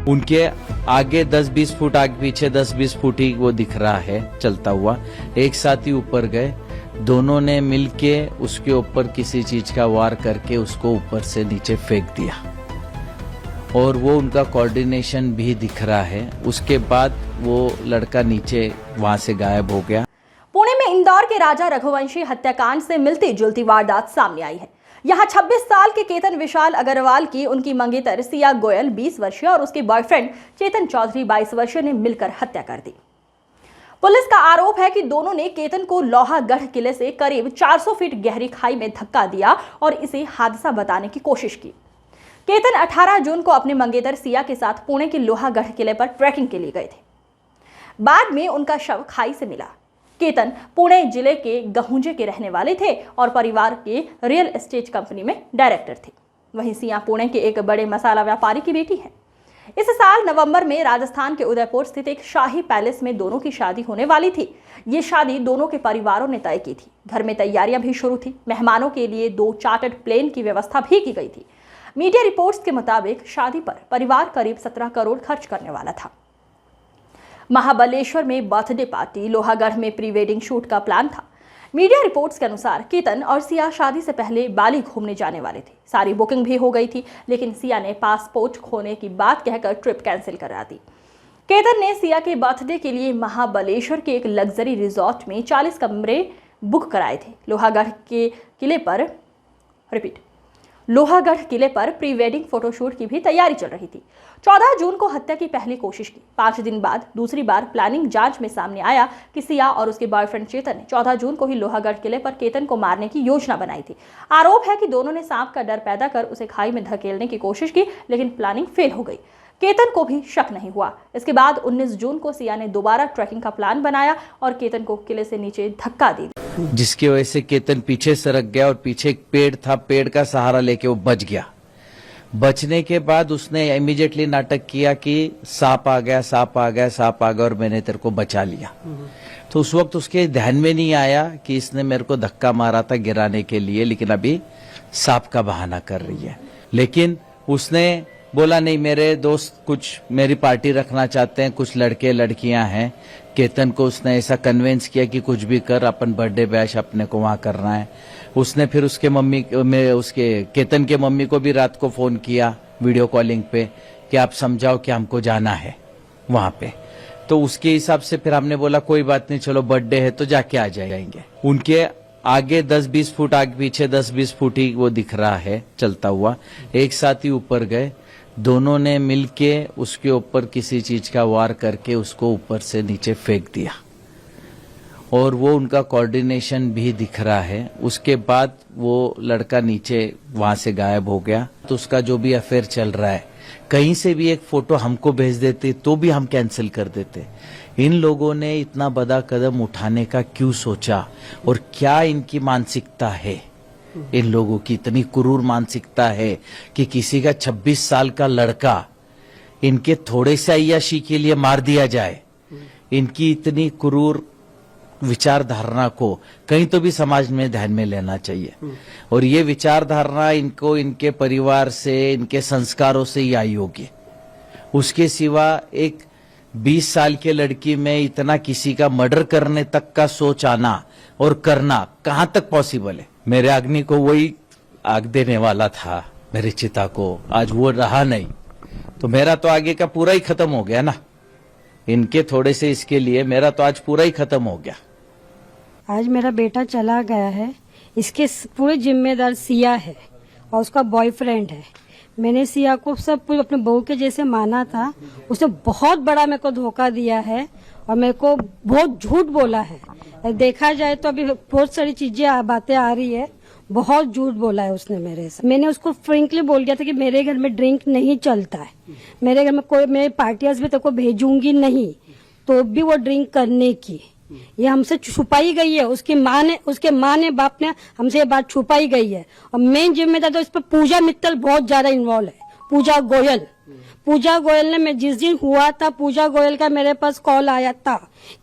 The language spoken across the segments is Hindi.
उनके आगे 10-20 फुट आगे पीछे 10-20 फुट ही वो दिख रहा है चलता हुआ। एक साथ ही ऊपर गए, दोनों ने मिलके उसके ऊपर किसी चीज का वार करके उसको ऊपर से नीचे फेंक दिया और वो उनका कोऑर्डिनेशन भी दिख रहा है। उसके बाद वो लड़का नीचे वहां से गायब हो गया। पुणे में इंदौर के राजा रघुवंशी हत्याकांड से मिलती जुलती वारदात सामने आई है। यहाँ 26 साल के केतन विशाल अग्रवाल की उनकी मंगेतर सिया गोयल 20 वर्षीय और उसके बॉयफ्रेंड चेतन चौधरी 22 वर्षीय ने मिलकर हत्या कर दी। पुलिस का आरोप है कि दोनों ने केतन को लोहागढ़ किले से करीब 400 फीट गहरी खाई में धक्का दिया और इसे हादसा बताने की कोशिश की। केतन 18 जून को अपने मंगेतर सिया के साथ पुणे के लोहागढ़ किले पर ट्रैकिंग के लिए गए थे। बाद में उनका शव खाई से मिला। केतन पुणे जिले के गहुंजे के रहने वाले थे और परिवार के रियल एस्टेट कंपनी में डायरेक्टर थे। वहीं सिया पुणे के एक बड़े मसाला व्यापारी की बेटी है। इस साल नवंबर में राजस्थान के उदयपुर स्थित एक शाही पैलेस में दोनों की शादी होने वाली थी। ये शादी दोनों के परिवारों ने तय की थी। घर में तैयारियां भी शुरू थी। मेहमानों के लिए 2 चार्टर्ड प्लेन की व्यवस्था भी की गई थी। मीडिया रिपोर्ट्स के मुताबिक शादी पर परिवार करीब 17 करोड़ खर्च करने वाला था। महाबलेश्वर में बर्थडे पार्टी, लोहागढ़ में प्री वेडिंग शूट का प्लान था। मीडिया रिपोर्ट्स के अनुसार केतन और सिया शादी से पहले बाली घूमने जाने वाले थे। सारी बुकिंग भी हो गई थी, लेकिन सिया ने पासपोर्ट खोने की बात कहकर ट्रिप कैंसिल करा दी। केतन ने सिया के बर्थडे के लिए महाबलेश्वर के एक लग्जरी रिजॉर्ट में 40 कमरे बुक कराए थे। लोहागढ़ किले पर प्री वेडिंग फोटोशूट की भी तैयारी चल रही थी। 14 जून को हत्या की पहली कोशिश की। 5 दिन बाद दूसरी बार प्लानिंग जांच में सामने आया कि सिया और उसके बॉयफ्रेंड चेतन ने 14 जून को ही लोहागढ़ किले पर केतन को मारने की योजना बनाई थी। आरोप है कि दोनों ने सांप का डर पैदा कर उसे खाई में धकेलने की कोशिश की, लेकिन प्लानिंग फेल हो गई। केतन को भी शक नहीं हुआ। इसके बाद 19 जून को सिया ने दोबारा ट्रैकिंग का प्लान बनाया और केतन को किले से नीचे धक्का दी, जिसकी वजह से केतन पीछे सरक गया और पीछे एक पेड़ था, पेड़ का सहारा लेके वो बच गया। बचने के बाद उसने इमीडिएटली नाटक किया कि सांप आ गया और मैंने तेरे को बचा लिया। तो उस वक्त उसके ध्यान में नहीं आया कि इसने मेरे को धक्का मारा था गिराने के लिए, लेकिन अभी सांप का बहाना कर रही है। लेकिन उसने बोला नहीं, मेरे दोस्त कुछ मेरी पार्टी रखना चाहते हैं, कुछ लड़के लड़कियां हैं। केतन को उसने ऐसा कन्विंस किया कि कुछ भी कर, अपन बर्थडे बैश अपने को वहां करना है। उसने फिर उसके केतन के मम्मी को भी रात को फोन किया वीडियो कॉलिंग पे कि आप समझाओ कि हमको जाना है वहां पे। तो उसके हिसाब से फिर हमने बोला कोई बात नहीं, चलो बर्थडे है तो जाके आ जाएंगे। उनके आगे 10-20 फुट आगे पीछे 10-20 फुट ही वो दिख रहा है चलता हुआ। एक साथ ही ऊपर गए, दोनों ने मिलके उसके ऊपर किसी चीज का वार करके उसको ऊपर से नीचे फेंक दिया और वो उनका कोऑर्डिनेशन भी दिख रहा है। उसके बाद वो लड़का नीचे वहां से गायब हो गया। तो उसका जो भी अफेयर चल रहा है, कहीं से भी एक फोटो हमको भेज देते तो भी हम कैंसिल कर देते। इन लोगों ने इतना बड़ा कदम उठाने का क्यों सोचा और क्या इनकी मानसिकता है? इन लोगों की इतनी क्रूर मानसिकता है कि किसी का 26 साल का लड़का इनके थोड़े से अय्याशी के लिए मार दिया जाए। इनकी इतनी क्रूर विचारधारणा को कहीं तो भी समाज में ध्यान में लेना चाहिए। और ये विचारधारणा इनको इनके परिवार से, इनके संस्कारों से ही आई होगी। उसके सिवा एक 20 साल के लड़की में इतना किसी का मर्डर करने तक का सोच आना और करना कहां तक पॉसिबल है? मेरे अग्नि को वही आग देने वाला था, मेरी चिता को, आज वो रहा नहीं, तो मेरा तो आगे का पूरा ही खत्म हो गया ना। इनके थोड़े से इसके लिए मेरा तो आज पूरा ही खत्म हो गया। आज मेरा बेटा चला गया है, इसके पूरे जिम्मेदार सिया है और उसका बॉयफ्रेंड है। मैंने सिया को सब कुछ अपने बहू के जैसे माना था। उसने बहुत बड़ा मेरे को धोखा दिया है और मेरे को बहुत झूठ बोला है। देखा जाए तो अभी बहुत सारी चीजें बातें आ रही है। बहुत झूठ बोला है उसने मेरे से। मैंने उसको फ्रेंकली बोल दिया था कि मेरे घर में ड्रिंक नहीं चलता है, मेरे घर में कोई, मेरे पार्टियाज में तो को भेजूंगी नहीं, तो भी वो ड्रिंक करने की ये हमसे छुपाई गई है। उसके माँ ने बाप ने हमसे ये बात छुपाई गई है। और मेन जिम्मेदार तो इस पर पूजा मित्तल बहुत ज्यादा इन्वॉल्व है। पूजा गोयल ने, मैं जिस दिन हुआ था, पूजा गोयल का मेरे पास कॉल आया था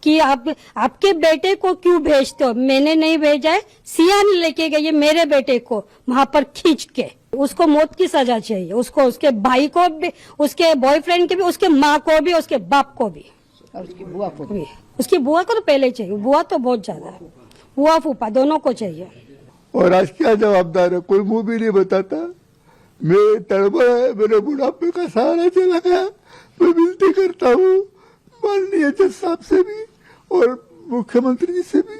कि आपके बेटे को क्यों भेजते हो? मैंने नहीं भेजा है, सिया ने लेके गई है मेरे बेटे को वहां पर खींच के। उसको मौत की सजा चाहिए, उसको, उसके भाई को भी, उसके बॉयफ्रेंड के भी, उसके माँ को भी, उसके बाप को भी, और उसकी बुआ को भी। उसकी बुआ को तो पहले चाहिए, बुआ तो बहुत ज्यादा है, बुआ फूफा दोनों को चाहिए। और आज क्या जवाबदार है, कोई मुंह भी नहीं बताता। मैं तड़पा है, मेरे बुढ़ापे का सहारा चला गया। मैं विनती करता हूँ माननीय जज साहब से भी और मुख्यमंत्री जी से भी,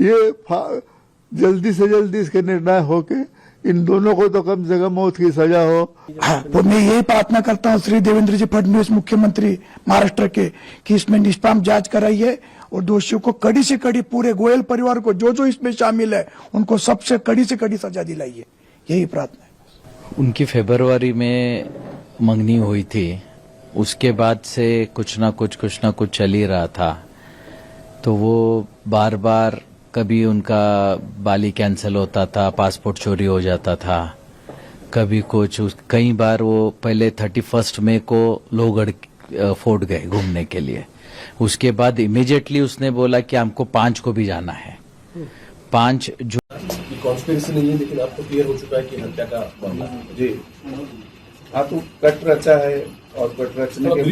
ये जल्दी से जल्दी इसके निर्णय होके इन दोनों को तो कम से कम मौत की सजा हो। हाँ, तो मैं यही प्रार्थना करता हूँ श्री देवेंद्र जी फडणवीस मुख्यमंत्री महाराष्ट्र के कि इसमें निष्पाप जांच कराइए और दोषियों को कड़ी से कड़ी, पूरे गोयल परिवार को जो जो इसमें शामिल है उनको सबसे कड़ी से कड़ी सजा दिलाइए, यही प्रार्थना है। उनकी फरवरी में मंगनी हुई थी, उसके बाद से कुछ ना कुछ चल ही रहा था। तो वो बार बार कभी उनका बाली कैंसिल होता था, पासपोर्ट चोरी हो जाता था, कभी कुछ। कई बार वो पहले 31 मई को लोहगढ़ फोर्ट गए घूमने के लिए। उसके बाद इमीडिएटली उसने बोला कि हमको 5 को भी जाना है। 5 जो कॉन्स्पिरेसी नहीं है, लेकिन आपको क्लियर हो चुका है कि हत्या का मामला है। जी हाँ, तो कट रचा है और कट रचने के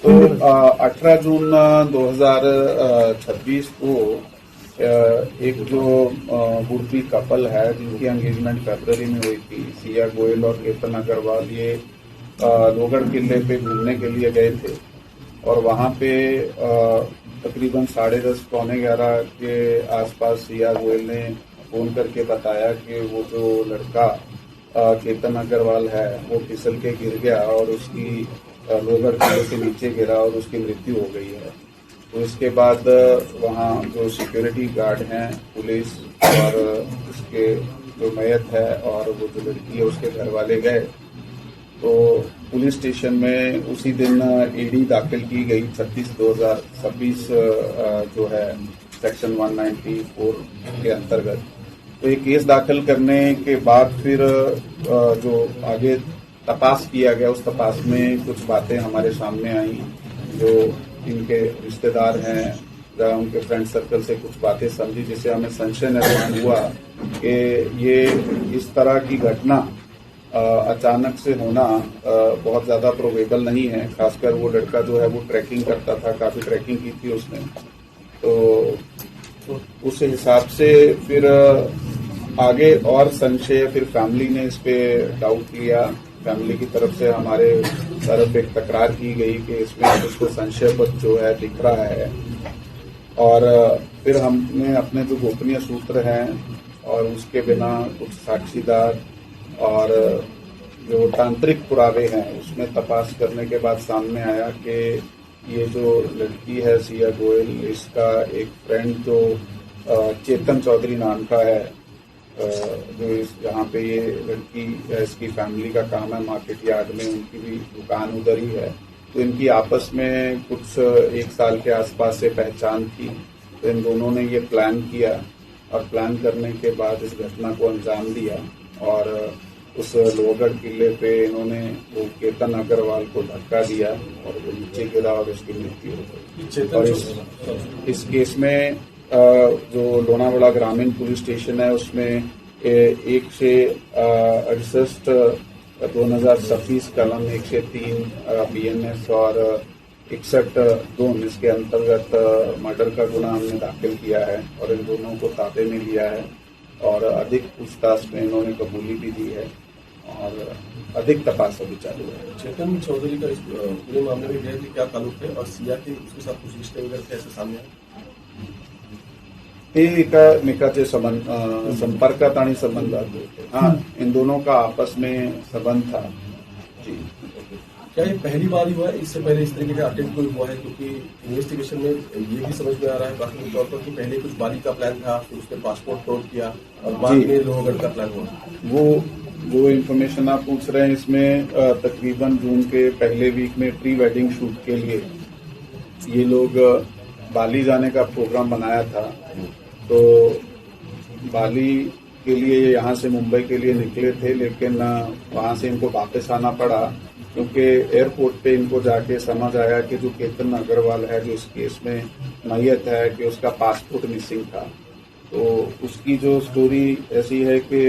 तो 18 जून 2026 को एक जो बुढ़ी कपल है जिनकी एंगेजमेंट फरवरी में हुई थी, सिया गोयल और केतन अग्रवाल, ये लोहगढ़ किले पे घूमने के लिए गए थे और वहां पे तकरीबन 10:30 पौने 11 के आसपास सिया गोयल ने फोन करके बताया कि वो जो लड़का केतन अग्रवाल है वो फिसल के गिर गया और उसकी लोहगढ़ किले के नीचे गिरा और उसकी मृत्यु हो गई है। तो इसके बाद वहाँ जो सिक्योरिटी गार्ड हैं, पुलिस और उसके जो मैयत है और वो जो लड़की है उसके घर वाले गए। तो पुलिस स्टेशन में उसी दिन ईडी दाखिल की गई 36/2026 जो है सेक्शन 194 के अंतर्गत। तो ये केस दाखिल करने के बाद फिर जो आगे तपास किया गया, उस तपास में कुछ बातें हमारे सामने आई। जो इनके रिश्तेदार हैं या उनके फ्रेंड सर्कल से कुछ बातें समझी, जिससे हमें संशय निर्माण हुआ कि ये इस तरह की घटना अचानक से होना बहुत ज्यादा प्रोबेबल नहीं है। खासकर वो लड़का जो है वो ट्रैकिंग करता था, काफी ट्रैकिंग की थी उसने। तो उस हिसाब से फिर आगे और संशय, फिर फैमिली ने इस पे डाउट किया। फैमिली की तरफ से हमारे तरफ एक तकरार की गई कि इसमें कुछ तो संशयपद जो है दिख रहा है। और फिर हमने अपने जो गोपनीय सूत्र हैं और उसके बिना कुछ साक्षीदार और जो तांत्रिक पुरावे हैं उसमें तपास करने के बाद सामने आया कि ये जो लड़की है सिया गोयल, इसका एक फ्रेंड जो चेतन चौधरी नाम का है, जो यहाँ पे ये लड़की इसकी फैमिली का काम है मार्केट यार्ड में, उनकी भी दुकान उधर ही है। तो इनकी आपस में कुछ 1 साल के आसपास से पहचान थी। तो इन दोनों ने ये प्लान किया और प्लान करने के बाद इस घटना को अंजाम दिया और उस लोहगढ़ किले पे इन्होंने वो केतन अग्रवाल को धक्का दिया और वो नीचे गिरा और उसकी मृत्यु हो गई। और इस केस में जो लोनावाड़ा ग्रामीण पुलिस स्टेशन है उसमें 1 से 68 2026 कलम 103 BNS और 61(2) इसके अंतर्गत मर्डर का गुना हमने दाखिल किया है और इन दोनों को ताबे में लिया है और अधिक पूछताछ में इन्होंने कबूली भी दी है और अधिक तपास अभी चालू है। चेतन चौधरी का इस पूरे मामले में गए थे क्या ताल्लुक है और सिया के उसके साथ कुछ रिश्ते वगैरह कैसे सामने आए? एकमेकाचे संपर्कात आणि संबंधात, हाँ, इन दोनों का आपस में संबंध था जी। क्या ये पहली बार ही हुआ है? इससे पहले इस तरीके का अटेम्प्ट कोई हुआ है? क्योंकि इन्वेस्टिगेशन में ये भी समझ में आ रहा है प्राथमिक तौर पर कि पहले कुछ बाली का प्लान था, फिर उसने पासपोर्ट फ्रॉड किया और बाद में लोहगढ़ का प्लान हुआ। वो जो इन्फॉर्मेशन आप पूछ रहे हैं इसमें तकरीबन जून के पहले वीक में प्री वेडिंग शूट के लिए ये लोग बाली जाने का प्रोग्राम बनाया था। तो बाली के लिए यहाँ से मुंबई के लिए निकले थे, लेकिन वहां से इनको वापस आना पड़ा क्योंकि एयरपोर्ट पे इनको जाके समझ आया कि जो केतन अग्रवाल है जो इस केस में मैयत है कि उसका पासपोर्ट मिसिंग था। तो उसकी जो स्टोरी ऐसी है कि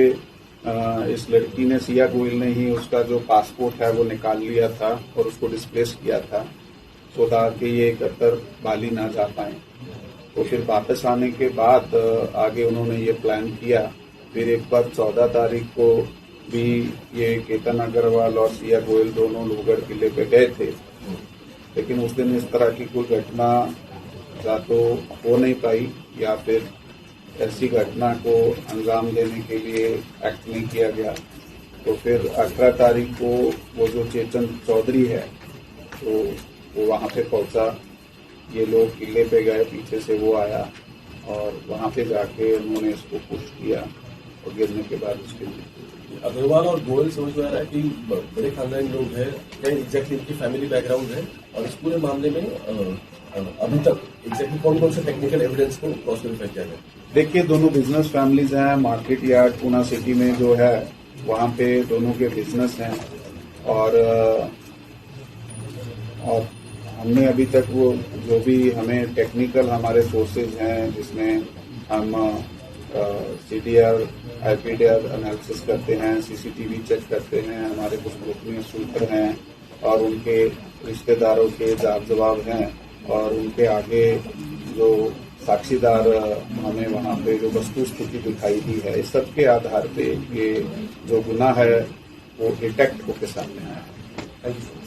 इस लड़की ने, सिया गोयल ने ही उसका जो पासपोर्ट है वो निकाल लिया था और उसको डिस्प्लेस किया था सो कि ये कतर बाली ना जा पाए। तो फिर वापस आने के बाद आगे उन्होंने ये प्लान किया। फिर एक बार 14 तारीख को भी ये केतन अग्रवाल और सिया गोयल दोनों लोहगढ़ किले पे गए थे, लेकिन उस दिन इस तरह की कोई घटना या तो हो नहीं पाई या फिर ऐसी घटना को अंजाम देने के लिए एक्ट नहीं किया गया। तो फिर 18 तारीख को वो जो चेतन चौधरी है तो वो वहां पे पहुंचा। ये लोग किले पे गए, पीछे से वो आया और वहां पे जाके उन्होंने इसको पुश किया और गिरने के बाद उसके लिए अग्रवाल और गोयल समझ में आ रहा है कि बड़े खानदानी लोग हैं, क्या एग्जैक्टली इनकी फैमिली बैकग्राउंड है और इस पूरे मामले में अभी तक एग्जैक्टली कौन कौन से टेक्निकल एविडेंस को क्रॉस वेरीफाई किया गया? देखिए, दोनों बिजनेस फैमिलीज हैं। मार्केट यार्ड पूना सिटी में जो है वहां पे दोनों के बिजनेस हैं और हमने अभी तक वो जो भी हमें टेक्निकल हमारे सोर्सेज हैं जिसमें हम सीडीआर आईपीडीआर एनालिसिस करते हैं, सीसीटीवी चेक करते हैं, हमारे कुछ गोपनीय सूत्र हैं और उनके रिश्तेदारों के जवाब हैं और उनके आगे जो साक्षीदार हमें वहां पे जो वस्तु स्थिति दिखाई दी है, इस सब के आधार पे ये जो गुनाह है वो डिटेक्ट होकर सामने आया है। Thank you.